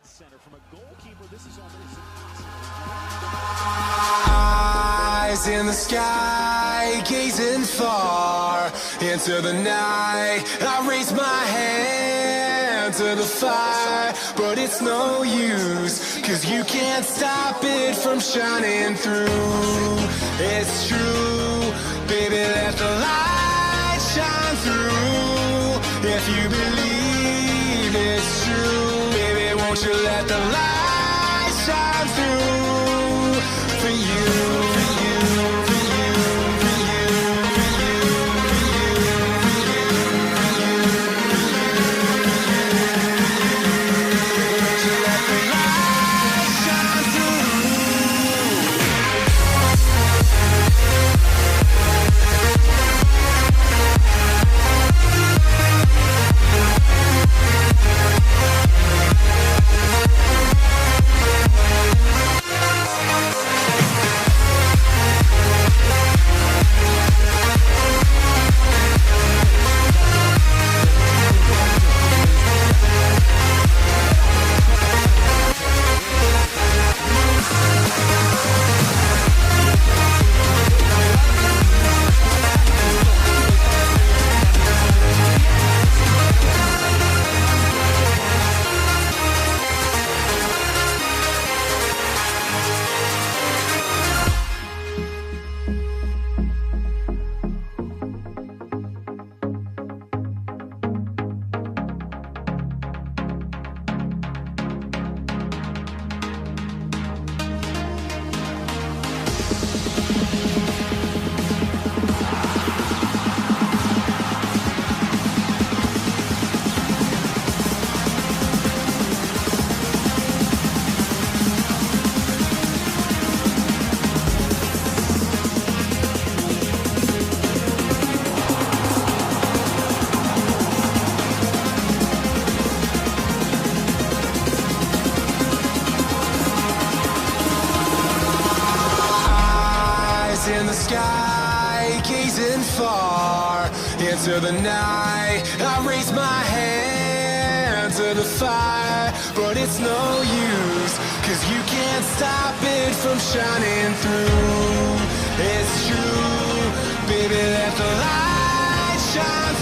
center. From a goalkeeper, this is almost impossible. Eyes in the sky, gazing far into the night. I raise my hand to the fire, but it's no use, 'cause you can't stop it from shining through. It's true, baby, let the light shine through. If you believe it's true, baby, won't you let the light shine through for you, for you, for you, for you, for you, for you, for you, won't you let the light shine through. In the sky, gazing far into the night. I raise my hand to the fire, but it's no use, 'cause you can't stop it from shining through. It's true, baby, let the light shine through.